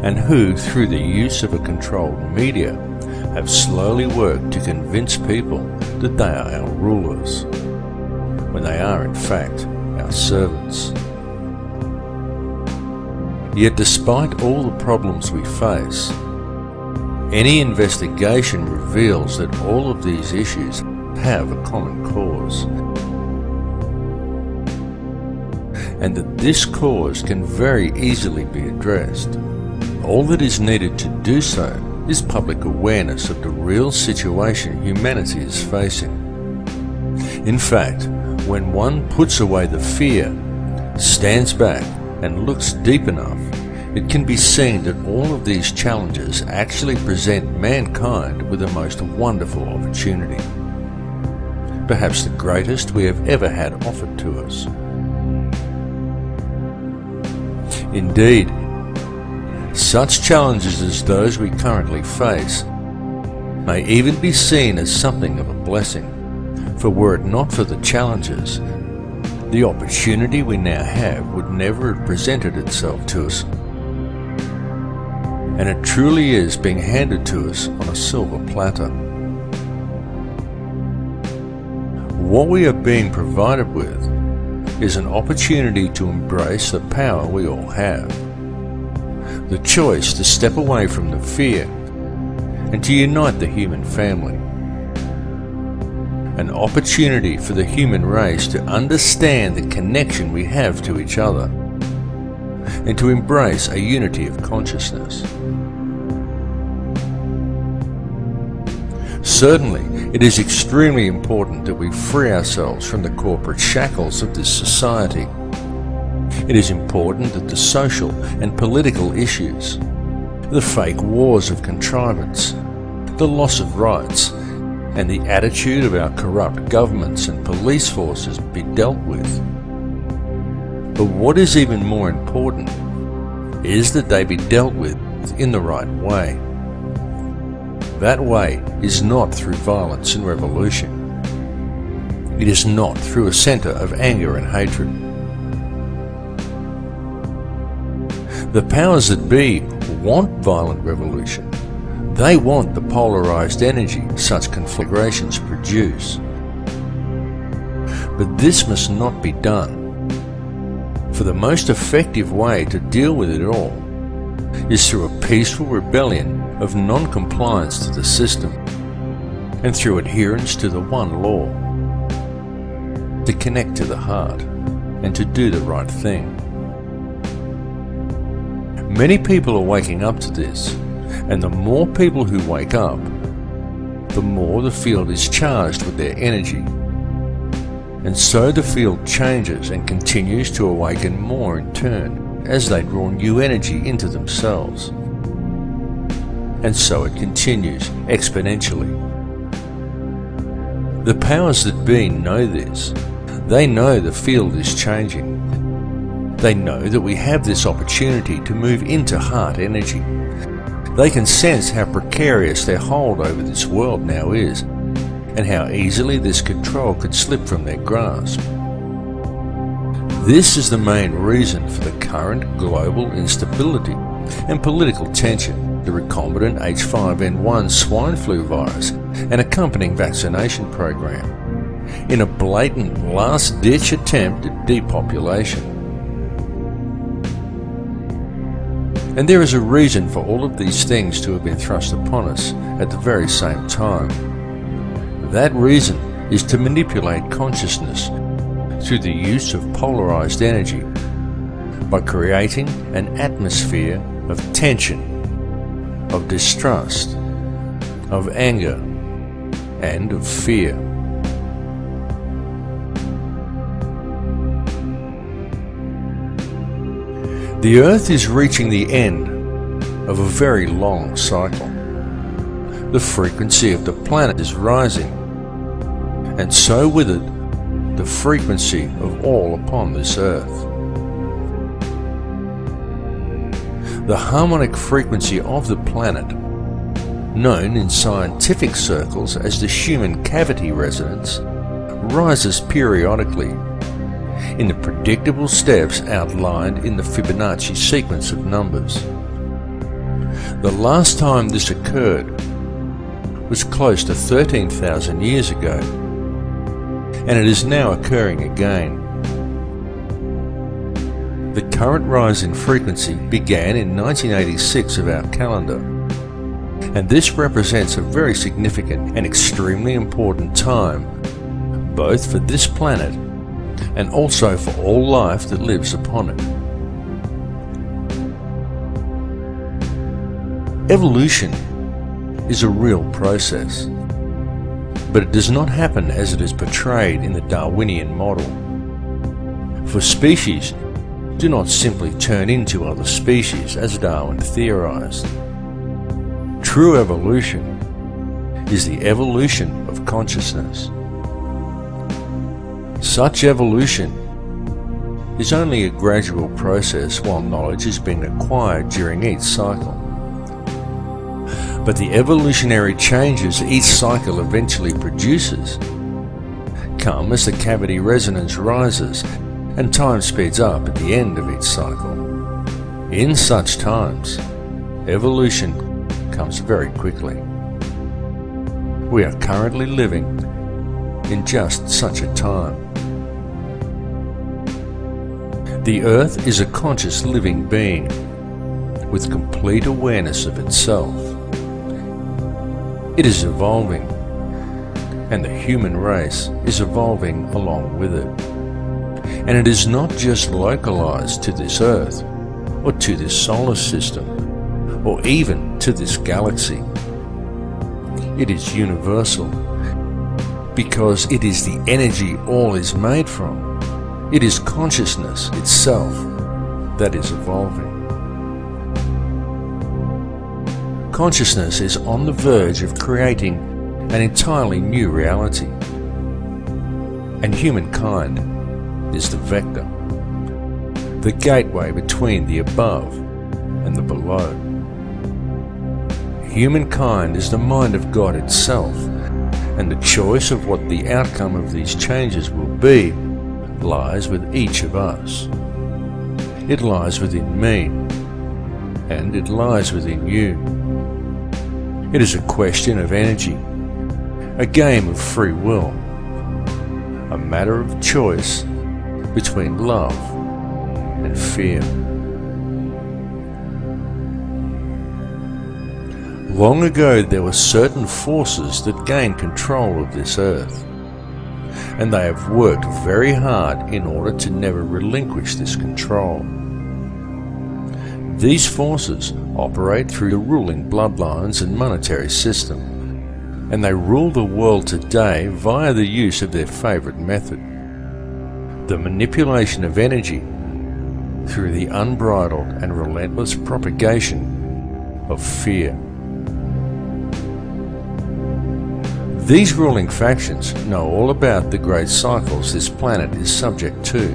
And who, through the use of a controlled media, have slowly worked to convince people that they are our rulers, when they are in fact our servants. Yet despite all the problems we face, any investigation reveals that all of these issues have a common cause, and that this cause can very easily be addressed. All that is needed to do so is public awareness of the real situation humanity is facing. In fact, when one puts away the fear, stands back and looks deep enough, it can be seen that all of these challenges actually present mankind with a most wonderful opportunity. Perhaps the greatest we have ever had offered to us. Indeed, such challenges as those we currently face may even be seen as something of a blessing, for were it not for the challenges, the opportunity we now have would never have presented itself to us. And it truly is being handed to us on a silver platter. What we are being provided with is an opportunity to embrace the power we all have. The choice to step away from the fear and to unite the human family. An opportunity for the human race to understand the connection we have to each other and to embrace a unity of consciousness. Certainly, it is extremely important that we free ourselves from the corporate shackles of this society. It is important that the social and political issues, the fake wars of contrivance, the loss of rights, and the attitude of our corrupt governments and police forces be dealt with. But what is even more important is that they be dealt with in the right way. That way is not through violence and revolution. It is not through a centre of anger and hatred. The powers that be want violent revolution. They want the polarised energy such conflagrations produce. But this must not be done. For the most effective way to deal with it all is through a peaceful rebellion of non-compliance to the system and through adherence to the one law, to connect to the heart and to do the right thing. Many people are waking up to this, and the more people who wake up, the more the field is charged with their energy. And so the field changes and continues to awaken more in turn as they draw new energy into themselves. And so it continues exponentially. The powers that be know this. They know the field is changing. They know that we have this opportunity to move into heart energy. They can sense how precarious their hold over this world now is, and how easily this control could slip from their grasp. This is the main reason for the current global instability and political tension, the recombinant H5N1 swine flu virus and accompanying vaccination program, in a blatant last-ditch attempt at depopulation. And there is a reason for all of these things to have been thrust upon us at the very same time. That reason is to manipulate consciousness through the use of polarized energy by creating an atmosphere of tension, of distrust, of anger, and of fear. The Earth is reaching the end of a very long cycle. The frequency of the planet is rising, and so with it, the frequency of all upon this earth. The harmonic frequency of the planet, known in scientific circles as the human cavity resonance, rises periodically in the predictable steps outlined in the Fibonacci sequence of numbers. The last time this occurred was close to 13,000 years ago, and it is now occurring again. The current rise in frequency began in 1986 of our calendar, and this represents a very significant and extremely important time, both for this planet and also for all life that lives upon it. Evolution is a real process, but it does not happen as it is portrayed in the Darwinian model. For species do not simply turn into other species as Darwin theorized. True evolution is the evolution of consciousness. Such evolution is only a gradual process while knowledge is being acquired during each cycle. But the evolutionary changes each cycle eventually produces come as the cavity resonance rises and time speeds up at the end of each cycle. In such times, evolution comes very quickly. We are currently living in just such a time. The Earth is a conscious living being with complete awareness of itself. It is evolving, and the human race is evolving along with it. And it is not just localized to this Earth, or to this solar system, or even to this galaxy. It is universal, because it is the energy all is made from. It is consciousness itself that is evolving. Consciousness is on the verge of creating an entirely new reality, and humankind is the vector. the gateway between the above and the below. Humankind is the mind of God itself, and the choice of what the outcome of these changes will be lies with each of us. It lies within me, and it lies within you. It is a question of energy, a game of free will, a matter of choice between love and fear. Long ago there were certain forces that gained control of this earth, and they have worked very hard in order to never relinquish this control. These forces operate through the ruling bloodlines and monetary system, and they rule the world today via the use of their favourite method, the manipulation of energy through the unbridled and relentless propagation of fear. These ruling factions know all about the great cycles this planet is subject to.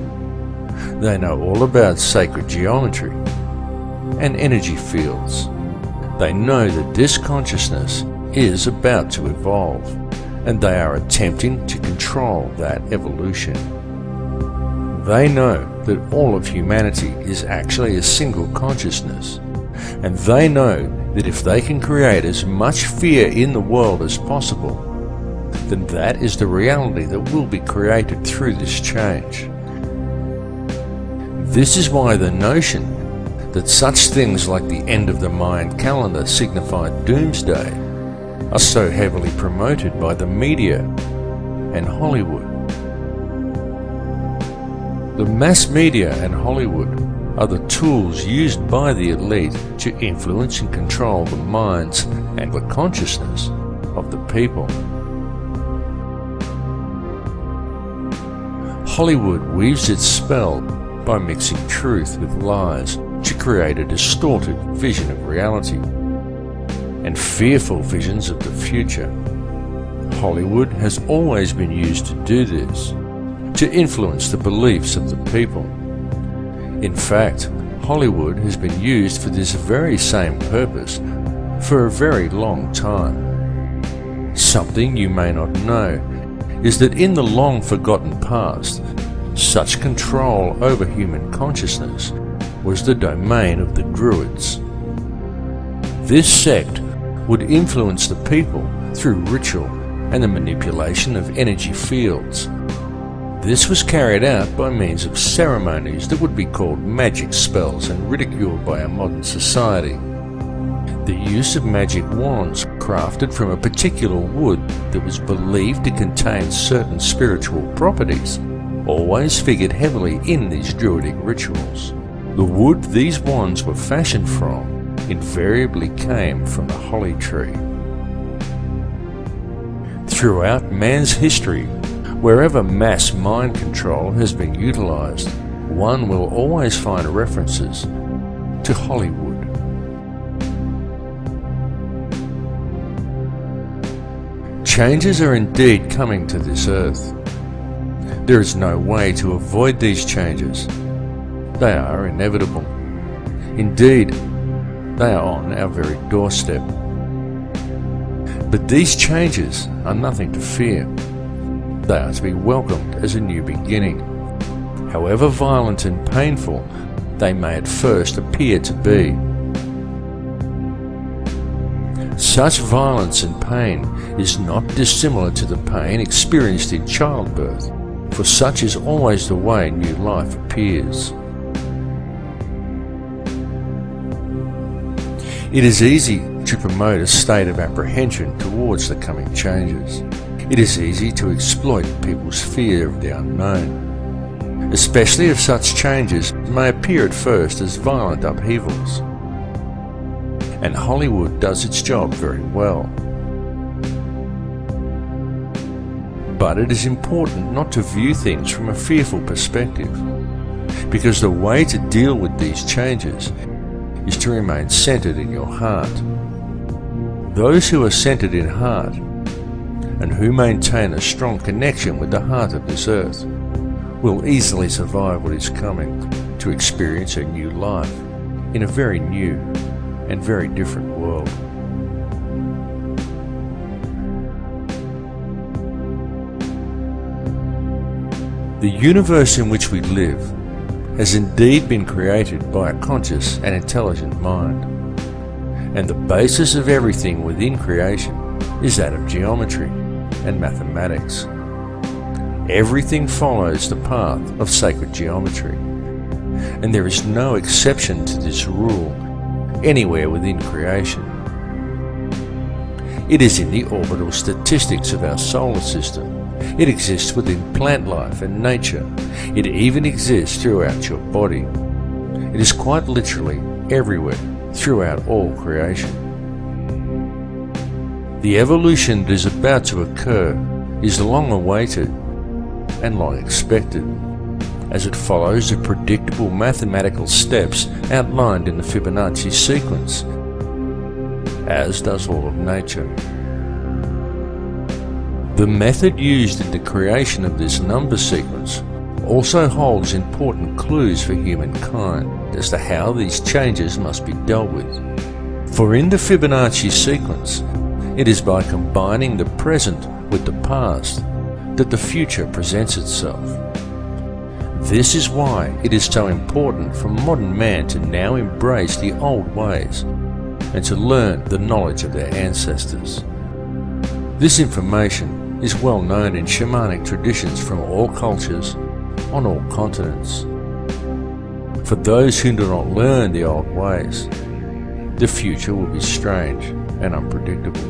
They know all about sacred geometry and energy fields. They know that this consciousness is about to evolve, and they are attempting to control that evolution. They know that all of humanity is actually a single consciousness, and they know that if they can create as much fear in the world as possible, then that is the reality that will be created through this change. This is why the notion that such things like the end of the Mayan calendar signify doomsday are so heavily promoted by the media and Hollywood. The mass media and Hollywood are the tools used by the elite to influence and control the minds and the consciousness of the people. Hollywood weaves its spell by mixing truth with lies to create a distorted vision of reality and fearful visions of the future. Hollywood has always been used to do this, to influence the beliefs of the people. In fact, Hollywood has been used for this very same purpose for a very long time. Something you may not know is that in the long forgotten past, such control over human consciousness was the domain of the Druids. This sect would influence the people through ritual and the manipulation of energy fields. This was carried out by means of ceremonies that would be called magic spells and ridiculed by our modern society. The use of magic wands crafted from a particular wood that was believed to contain certain spiritual properties always figured heavily in these druidic rituals. The wood these wands were fashioned from invariably came from the holly tree. Throughout man's history, wherever mass mind control has been utilized, one will always find references to Hollywood. Changes are indeed coming to this earth. There is no way to avoid these changes. They are inevitable. Indeed, they are on our very doorstep. But these changes are nothing to fear. They are to be welcomed as a new beginning. However violent and painful they may at first appear to be. Such violence and pain is not dissimilar to the pain experienced in childbirth, for such is always the way new life appears. It is easy to promote a state of apprehension towards the coming changes. It is easy to exploit people's fear of the unknown, especially if such changes may appear at first as violent upheavals. And Hollywood does its job very well. But it is important not to view things from a fearful perspective, because the way to deal with these changes is to remain centered in your heart. Those who are centered in heart and who maintain a strong connection with the heart of this earth will easily survive what is coming. to experience a new life in a very new and very different world. The universe in which we live has indeed been created by a conscious and intelligent mind, and the basis of everything within creation is that of geometry and mathematics. Everything follows the path of sacred geometry, and there is no exception to this rule anywhere within creation. It is in the orbital statistics of our solar system. It exists within plant life and nature. It even exists throughout your body. It is quite literally everywhere throughout all creation. The evolution that is about to occur is long awaited and long expected, as it follows the predictable mathematical steps outlined in the Fibonacci sequence, as does all of nature. The method used in the creation of this number sequence also holds important clues for humankind as to how these changes must be dealt with. For in the Fibonacci sequence, it is by combining the present with the past that the future presents itself. This is why it is so important for modern man to now embrace the old ways and to learn the knowledge of their ancestors. This information is well known in shamanic traditions from all cultures, on all continents. For those who do not learn the old ways, the future will be strange and unpredictable.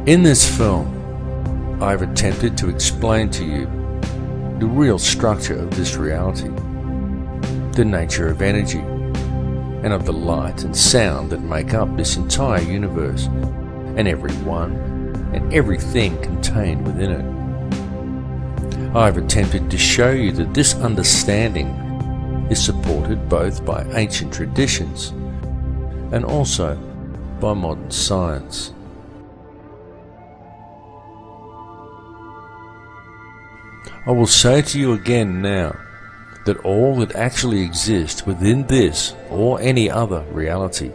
In this film, I have attempted to explain to you the real structure of this reality, the nature of energy, and of the light and sound that make up this entire universe, and everyone and everything contained within it. I have attempted to show you that this understanding is supported both by ancient traditions and also by modern science. I will say to you again now that all that actually exists within this or any other reality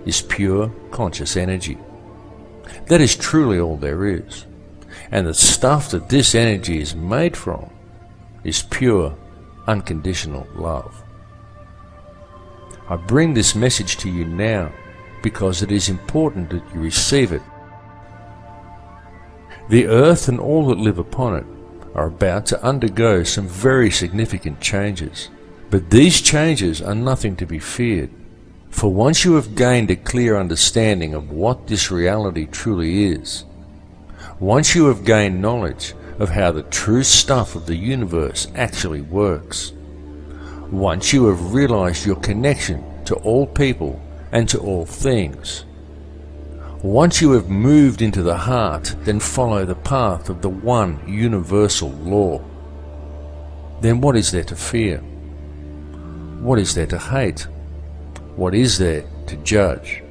is pure conscious energy. That is truly all there is, and the stuff that this energy is made from is pure, unconditional love. I bring this message to you now because it is important that you receive it. The earth and all that live upon it are about to undergo some very significant changes. But these changes are nothing to be feared, for once you have gained a clear understanding of what this reality truly is, once you have gained knowledge of how the true stuff of the universe actually works, once you have realized your connection to all people and to all things, once you have moved into the heart, then follow the path of the one universal law. Then what is there to fear? What is there to hate? What is there to judge?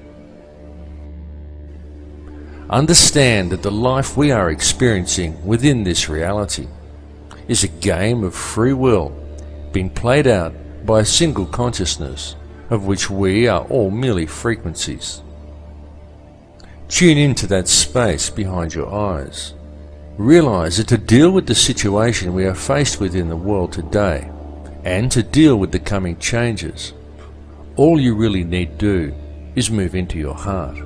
Understand that the life we are experiencing within this reality is a game of free will being played out by a single consciousness of which we are all merely frequencies. Tune into that space behind your eyes. Realize that to deal with the situation we are faced with in the world today, and to deal with the coming changes, all you really need do is move into your heart.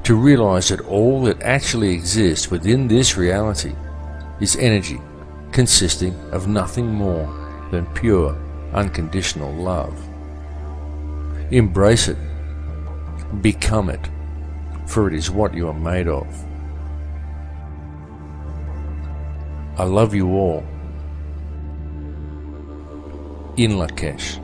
To realize that all that actually exists within this reality is energy consisting of nothing more than pure, unconditional love. Embrace it. Become it. For it is what you are made of. I love you all. In Lakesh.